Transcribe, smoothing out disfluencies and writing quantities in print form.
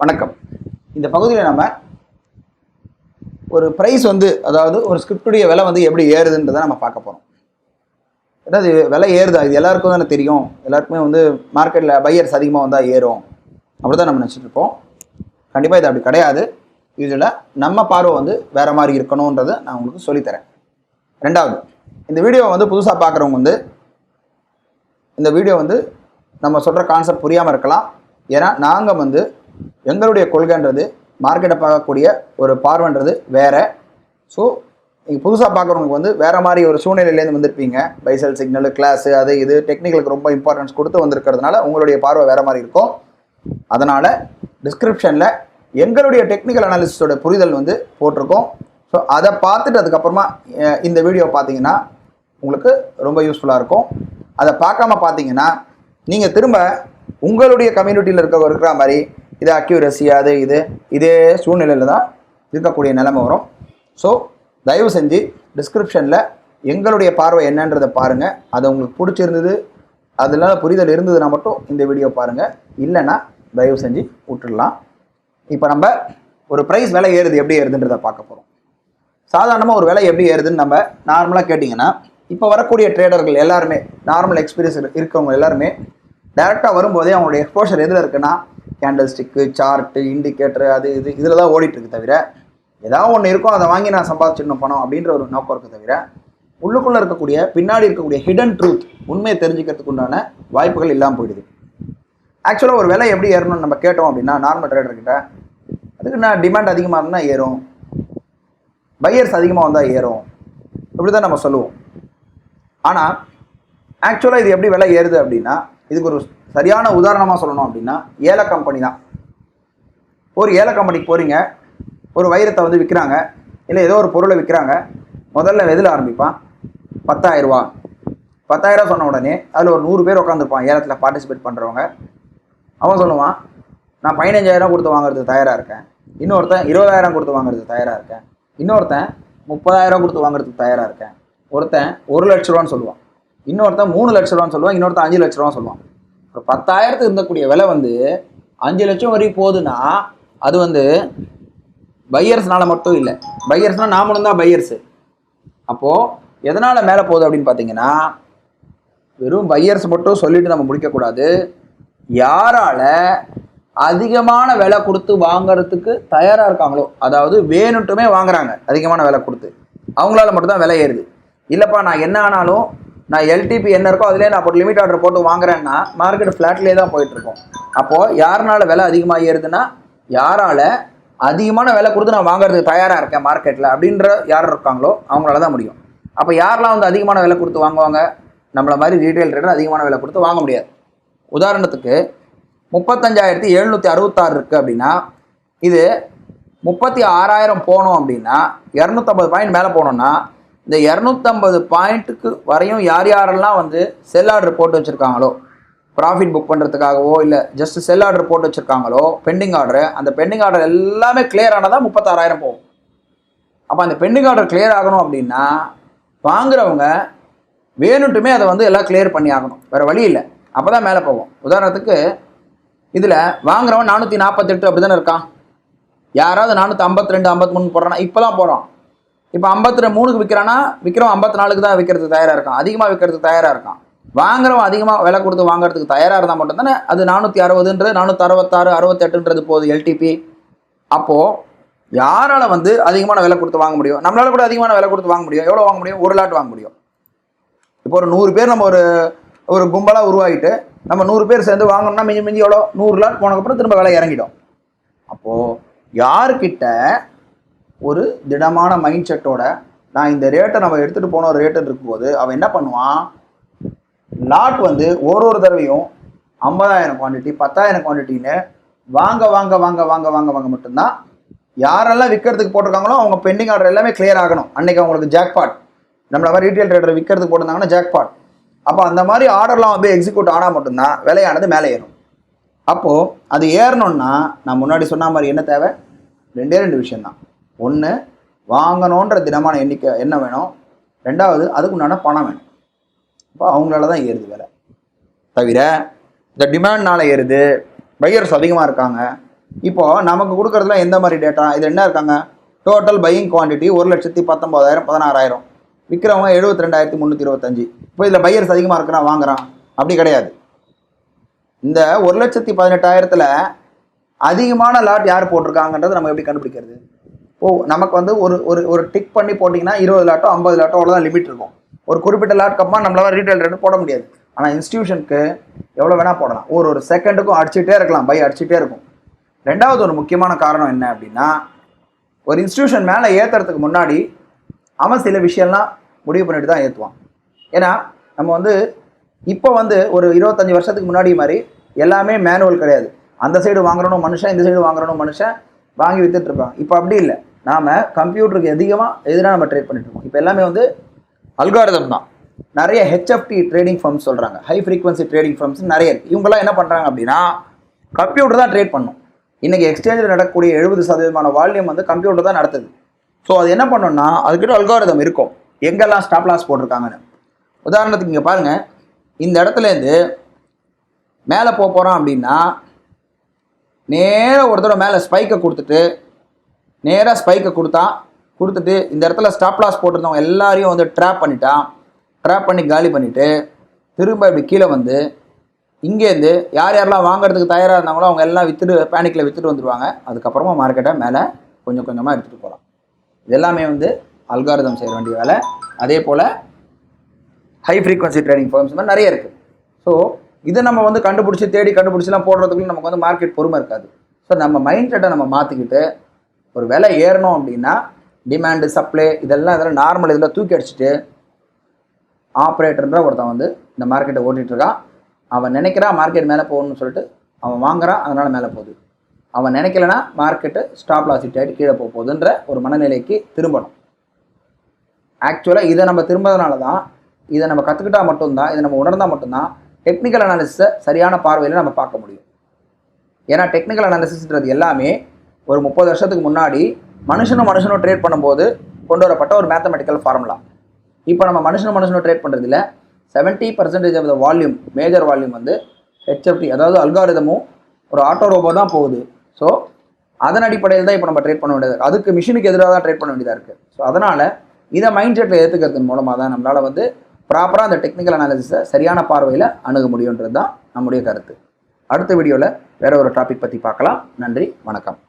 வணக்கம். இந்த பகுதியில் நம்ம ஒரு ப்ரைஸ் அதாவது ஒரு ஸ்கிரிப்டுடைய விலை எப்படி ஏறுதுன்றதை நம்ம பார்க்க போகிறோம். அதாவது விலை ஏறுதா, இது எல்லாருக்கும் தானே தெரியும். எல்லாருக்குமே மார்க்கெட்டில் பையர்ஸ் அதிகமாக வந்தால் ஏறும் அப்படி தான் நம்ம நினச்சிட்டு இருப்போம். கண்டிப்பாக இது அப்படி கிடையாது. இதில் நம்ம பார்வை வேறு மாதிரி இருக்கணுன்றதை நான் உங்களுக்கு சொல்லித்தரேன். ரெண்டாவது, இந்த வீடியோ புதுசாக பார்க்குறவங்க இந்த வீடியோ நம்ம சொல்கிற கான்செப்ட் புரியாமல் இருக்கலாம். ஏன்னா நாங்கள் எங்களுடைய கொள்கைன்றது மார்க்கெட்டை பார்க்கக்கூடிய ஒரு பார்வைன்றது வேறு. ஸோ நீங்கள் புதுசாக பார்க்குறவங்களுக்கு வேறு மாதிரி ஒரு சூழ்நிலையிலேருந்து வந்திருப்பீங்க. பைசல் சிக்னல் கிளாஸு அது இது டெக்னிக்கலுக்கு ரொம்ப இம்பார்ட்டன்ஸ் கொடுத்து வந்திருக்கிறதுனால உங்களுடைய பார்வை வேறு மாதிரி இருக்கும். அதனால் டிஸ்கிரிப்ஷனில் எங்களுடைய டெக்னிக்கல் அனாலிசிஸோட புரிதல் போட்டிருக்கோம். ஸோ அதை பார்த்துட்டு அதுக்கப்புறமா இந்த வீடியோ பார்த்தீங்கன்னா உங்களுக்கு ரொம்ப யூஸ்ஃபுல்லாக இருக்கும். அதை பார்க்காம பார்த்தீங்கன்னா நீங்கள் திரும்ப உங்களுடைய கம்யூனிட்டியில் இருக்கிற மாதிரி இது அக்யூரசி அது இதே சூழ்நிலையில் தான் இருக்கக்கூடிய நிலைமை வரும். ஸோ தயவு செஞ்சு டிஸ்கிரிப்ஷனில் எங்களுடைய பார்வை என்னன்றதை பாருங்கள். அது உங்களுக்கு பிடிச்சிருந்தது, அதனால புரிதல் இருந்ததுன்னா மட்டும் இந்த வீடியோ பாருங்கள். இல்லைன்னா தயவு செஞ்சு விட்டுடலாம். இப்போ நம்ம ஒரு ப்ரைஸ் விலை ஏறுது எப்படி ஏறுதுன்றதை பார்க்க போகிறோம். சாதாரணமாக ஒரு விலை எப்படி ஏறுதுன்னு நம்ம நார்மலாக கேட்டிங்கன்னா, இப்போ வரக்கூடிய ட்ரேடர்கள் எல்லாருமே நார்மல் எக்ஸ்பீரியன்ஸ் இருக்கவங்க எல்லாருமே டேரெக்டாக வரும்போதே அவங்களுடைய எக்ஸ்போஷர் எதில் இருக்குன்னா கேண்டில் ஸ்டிக்கு, சார்ட்டு, இண்டிகேட்டரு அது இதில் தான் ஓடிட்டுருக்கு. தவிர ஏதாவது ஒன்று இருக்கும் அதை வாங்கி நான் சம்பாதிச்சிடணும் பணம் அப்படின்ற ஒரு நோக்கம் இருக்குது. தவிர உள்ளுக்குள்ளே இருக்கக்கூடிய பின்னாடி இருக்கக்கூடிய ஹிடன் ட்ரூத் உண்மையை தெரிஞ்சுக்கிறதுக்கு உண்டான வாய்ப்புகள் இல்லாமல் போயிடுது. ஆக்சுவலாக ஒரு விலை எப்படி ஏறணும்னு நம்ம கேட்டோம் அப்படின்னா நார்மல் ட்ரேடர்கிட்ட, அதுக்கு நான் டிமாண்ட் அதிகமாக இருந்தால் ஏறும், பையர்ஸ் அதிகமாக வந்தால் ஏறும், இப்படி தான் நம்ம சொல்லுவோம். ஆனால் ஆக்சுவலாக இது எப்படி விலை ஏறுது அப்படின்னா, இதுக்கு ஒரு சரியான உதாரணமாக சொல்லணும் அப்படின்னா ஏல கம்பெனி தான். ஒரு ஏல கம்பெனிக்கு போகிறீங்க, ஒரு வைரத்தை விற்கிறாங்க, இல்லை ஏதோ ஒரு பொருளை விற்கிறாங்க. முதல்ல எதில் ஆரம்பிப்பான்? 10,000 ரூபா. 10,000 சொன்ன உடனே அதில் ஒரு 100 பேர் உட்காந்துருப்பான் ஏலத்தில் பார்ட்டிசிபேட் பண்ணுறவங்க. அவன் சொல்லுவான், நான் 15,000 கொடுத்து வாங்குறதுக்கு தயாராக இருக்கேன். இன்னொருத்தன் 20,000 கொடுத்து வாங்குறதுக்கு தயாராக இருக்கேன். இன்னொருத்தன் 30,000 கொடுத்து வாங்குறதுக்கு தயாராக இருக்கேன். ஒருத்தன் 1 லட்ச ரூபான்னு சொல்லுவான். இன்னொருத்தன் 3 லட்ச ரூபான்னு சொல்லுவான். இன்னொருத்தன் 5 லட்ச ரூபான்னு சொல்லுவான். இப்போ 10,000 இருந்தக்கூடிய விலை 5 லட்சம் வரைக்கும் போகுதுன்னா அது பையர்ஸ்னால மட்டும் இல்லை. பையர்ஸ்னால் நாமளும் தான் பையர்ஸு. அப்போது எதனால் மேலே போகுது அப்படின்னு பார்த்தீங்கன்னா, வெறும் பையர்ஸ் மட்டும் சொல்லிட்டு நம்ம முடிக்கக்கூடாது. யாரால் அதிகமான விலை கொடுத்து வாங்கிறதுக்கு தயாராக இருக்காங்களோ, அதாவது வேணுட்டுமே வாங்குறாங்க அதிகமான விலை கொடுத்து, அவங்களால மட்டும்தான் விலை ஏறுது. இல்லைப்பா நான் என்ன ஆனாலும் நான் எல்டிபி என்ன இருக்கோ அதிலே நான் இப்போ லிமிட் ஆர்டர் போட்டு வாங்குறேன்னா மார்க்கெட் ஃப்ளாட்லேயே தான் போயிட்டுருக்கோம். அப்போது யாருனால விலை அதிகமாக ஏறுதுன்னா, யாரால் அதிகமான விலை கொடுத்து நான் வாங்குறதுக்கு தயாராக இருக்கேன் மார்க்கெட்டில் அப்படின்ற யார் இருக்காங்களோ அவங்களால தான் முடியும். அப்போ யாரெல்லாம் அதிகமான விலை கொடுத்து வாங்குவாங்க? நம்மளை மாதிரி ரீட்டைல் ட்ரேடர் அதிகமான விலை கொடுத்து வாங்க முடியாது. உதாரணத்துக்கு 35,766 இருக்குது அப்படின்னா, இது 36,000 போனோம் அப்படின்னா 250 பாயிண்ட் மேலே போனோம்னா, இந்த 250 பாயிண்ட்டுக்கு வரையும் யார் யாரெல்லாம் செல் ஆர்டர் போட்டு வச்சுருக்காங்களோ, ப்ராஃபிட் புக் பண்ணுறதுக்காகவோ இல்லை ஜஸ்ட் செல் ஆர்டர் போட்டு வச்சுருக்காங்களோ, பெண்டிங் ஆர்டரு, அந்த பெண்டிங் ஆர்டர் எல்லாமே கிளியர் ஆனதான் 36,000 போகும். அப்போ அந்த பெண்டிங் ஆர்டர் கிளியர் ஆகணும் அப்படின்னா வாங்குறவங்க வேணுட்டுமே அதை எல்லாம் கிளியர் பண்ணி ஆகணும், வேறு வழி இல்லை. அப்போ தான் மேலே போகும். உதாரணத்துக்கு இதில் வாங்குறவன் 448 அப்படி தானே இருக்கான். யாராவது 452 53 போடுறான்னா இப்போ தான் போகிறான். இப்போ 53க்கு விற்கிறான்னா விற்கிறவன் 54க்கு தான் விற்கிறதுக்கு தயாராக இருக்கான், அதிகமாக விற்கிறதுக்கு தயாராக இருக்கான். வாங்குறவன் அதிகமாக விலை கொடுத்து வாங்குறதுக்கு தயாராக இருந்தால் மட்டும்தானே அது 460 466 68 போகுது எல்டிபி. அப்போது யாரால் அதிகமான விலை கொடுத்து வாங்க முடியும்? நம்மளால கூட அதிகமான விலை கொடுத்து வாங்க முடியும். எவ்வளோ வாங்க முடியும்? 1 லாட் வாங்க முடியும். இப்போ ஒரு 100 பேர் நம்ம ஒரு கும்பலாக உருவாகிட்டு நம்ம 100 பேர் சேர்ந்து வாங்கணும்னா மிஞ்சி எவ்வளோ? 100 லாட் போனதுக்கப்புறம் திரும்ப விலை இறங்கிடும். அப்போது யாருக்கிட்ட ஒரு திடமான மைண்ட் செட்டோட நான் இந்த ரேட்டை நம்ம எடுத்துகிட்டு போன ஒரு ரேட்டு இருக்கும்போது அவன் என்ன பண்ணுவான்? லாட் ஒரு தடவையும் 50,000 குவான்டிட்டி 10,000 குவான்டிட்டின்னு வாங்க வாங்க வாங்க வாங்க வாங்க வாங்க மட்டும்தான். யாரெல்லாம் விற்கிறதுக்கு போட்டிருக்காங்களோ அவங்க பெண்டிங் ஆர்டர் எல்லாமே கிளியர் ஆகணும். அன்றைக்கி அவங்களுக்கு ஜாக்பாட். நம்மள மாதிரி ரீட்டைல் ட்ரேடர் விற்கிறதுக்கு போட்டிருந்தாங்கன்னா ஜாக்பாட். அப்போ அந்த மாதிரி ஆர்டர்லாம் எக்ஸிக்யூட் ஆனால் மட்டும்தான் விலையானது மேலே ஏறும். அப்போது அது ஏறணுன்னா நான் முன்னாடி சொன்ன மாதிரி என்ன தேவை? 2 விஷயந்தான். ஒன்று, வாங்கணுன்ற தினமான எண்ணிக்கை என்ன வேணும். ரெண்டாவது, அதுக்கு உண்டான பணம் வேணும். அப்போ அவங்களால தான் ஏறுது விலை. தவிர இந்த டிமாண்ட்னால ஏறுது, பையர்ஸ் அதிகமாக இருக்காங்க, இப்போது நமக்கு கொடுக்குறதுல எந்த மாதிரி டேட்டா இது என்ன இருக்காங்க, டோட்டல் பையிங் குவான்டிட்டி 1,19,000 16,000, விற்கிறவங்க 72,325. இப்போ இதில் பையர்ஸ் அதிகமாக இருக்கிறான் வாங்குறான் அப்படி கிடையாது. இந்த 1,18,000 அதிகமான லாட் யார் போட்டிருக்காங்கன்றது நம்ம எப்படி கண்டுபிடிக்கிறது? நமக்கு வந்து ஒரு ஒரு ஒரு டிக் பண்ணி போட்டிங்கன்னா 20 லாட்டோ 50 லாட்டோ அவ்வளோதான் லிமிட் இருக்கும். ஒரு குறிப்பிட்ட லாட் கம்மா நம்மளால ரீட்டைல் ரேட்டு போட முடியாது. ஆனால் இன்ஸ்டியூஷனுக்கு எவ்வளோ வேணால் போடலாம். ஒரு செகண்டுக்கும் அடிச்சுட்டே இருக்கலாம், பை அடிச்சுட்டே இருக்கும். ரெண்டாவது ஒரு முக்கியமான காரணம் என்ன அப்படின்னா, ஒரு இன்ஸ்டியூஷன் மேலே ஏற்றுறதுக்கு முன்னாடி அவன் சில விஷயம்லாம் முடிவு பண்ணிட்டு தான் ஏற்றுவான். ஏன்னா நம்ம வந்து இப்போ வந்து ஒரு 25 வருஷத்துக்கு முன்னாடி மாதிரி எல்லாமே மேனுவல் கிடையாது. அந்த சைடு வாங்குறணும் மனுஷன், இந்த சைடு வாங்குறணும் மனுஷன், வாங்கி வித்துட்டு இருப்பாங்க. இப்போ அப்படி இல்லை. நாம் கம்ப்யூட்டருக்கு எதிராக நம்ம ட்ரேட் பண்ணிட்டு இருக்கோம். இப்போ எல்லாமே வந்து அல்காரிதம் தான். நிறைய ஹெச்எஃப்டி ட்ரேடிங் ஃபர்ம்ஸ் சொல்கிறாங்க, ஹை ஃப்ரீக்வன்சி ட்ரேடிங் ஃபர்ம்ஸ் நிறைய இருக்குது. இவங்கெல்லாம் என்ன பண்ணுறாங்க அப்படின்னா கம்ப்யூட்டர் தான் ட்ரேட் பண்ணும். இன்றைக்கி எக்ஸ்சேஞ்சில் நடக்கக்கூடிய 70% வால்யூம் வந்து கம்ப்யூட்டர் தான் நடத்துது. ஸோ அது என்ன பண்ணணும்னா அதுக்கிட்ட அல்காரிதம் இருக்கும், எங்கெல்லாம் ஸ்டாப் லாஸ் போட்டிருக்காங்கன்னு. உதாரணத்துக்கு இங்கே பாருங்கள், இந்த இடத்துலேருந்து மேலே போகிறோம் அப்படின்னா நேராக ஒரு தடவை மேலே ஸ்பைக்கை கொடுத்துட்டு இந்த இடத்துல ஸ்டாப் லாஸ் போட்டிருந்தவங்க எல்லாரையும் வந்து ட்ராப் பண்ணி காலி பண்ணிவிட்டு திரும்ப இப்படி கீழே வந்து இங்கேருந்து யாரெல்லாம் வாங்குறதுக்கு தயாராக இருந்தாங்களோ அவங்க எல்லாம் பேனிக்கில் விற்றுட்டு வந்துடுவாங்க. அதுக்கப்புறமா மார்க்கெட்டை மேலே கொஞ்சம் கொஞ்சமாக எடுத்துகிட்டு போகலாம். இது எல்லாமே வந்து அல்காரிதம் செய்ய வேண்டிய வேலை. அதே போல் ஹை ஃப்ரீக்வன்சி ட்ரேடிங் ஃபர்ம்ஸ் மாதிரி நிறைய இருக்குது. ஸோ இதை நம்ம வந்து கண்டுபிடிச்சிலாம் போடுறதுக்குள்ள நமக்கு வந்து மார்க்கெட் பொறுமை இருக்காது. ஸோ நம்ம மைண்ட் செட்டை நம்ம மாற்றிக்கிட்டு ஒரு விலை ஏறணும் அப்படின்னா டிமாண்டு சப்ளை இதெல்லாம் நார்மல் இதில் தூக்கி அடிச்சுட்டு ஆப்ரேட்டர்ன்ற ஒருத்தன் வந்து இந்த மார்க்கெட்டை ஓட்டிகிட்ருக்கான். அவன் நினைக்கிறான் மார்க்கெட் மேலே போகணும்னு சொல்லிட்டு அவன் வாங்குறான், அதனால் மேலே போகுது. அவன் நினைக்கலனா மார்க்கெட்டு ஸ்டாப் லாஸ் ஹிட் ஆகிட்டு கீழே போகுதுன்ற ஒரு மனநிலைக்கு திரும்பணும். ஆக்சுவலாக இதை நம்ம திரும்புறதுனால தான், இதை நம்ம கற்றுக்கிட்டால் மட்டும்தான், இதை நம்ம உணர்ந்தால் மட்டும்தான் டெக்னிக்கல் அனாலிசிஸை சரியான பார்வையில் நம்ம பார்க்க முடியும். ஏன்னா டெக்னிக்கல் அனாலிசிஸ்ன்றது எல்லாமே ஒரு 30 வருஷத்துக்கு முன்னாடி மனுஷனும் ட்ரேட் பண்ணும்போது கொண்டு வரப்பட்ட ஒரு மேத்தமெட்டிக்கல் ஃபார்முலா. இப்போ நம்ம மனுஷனும் ட்ரேட் பண்ணுறதில்ல. 70% of the volume, major volume வந்து ஹெச்எஃப்டி, அதாவது அல்காரிதமும் ஒரு ஆட்டோ ரோபோ தான் போகுது. ஸோ அதன் அடிப்படையில் தான் இப்போ நம்ம ட்ரேட் பண்ண வேண்டியது, அதுக்கு மிஷினுக்கு எதிராக தான் ட்ரேட் பண்ண வேண்டியதாக இருக்குது. ஸோ அதனால் இதை மைண்ட் செட்டில் ஏற்றுக்கிறதன் மூலமாக தான் நம்மளால் வந்து ப்ராப்பராக அந்த டெக்னிக்கல் அனாலிசிஸை சரியான பார்வையில் அணுக முடியுன்றது தான் நம்முடைய கருத்து. அடுத்த வீடியோவில் வேறு ஒரு டாபிக் பற்றி பார்க்கலாம். நன்றி, வணக்கம்.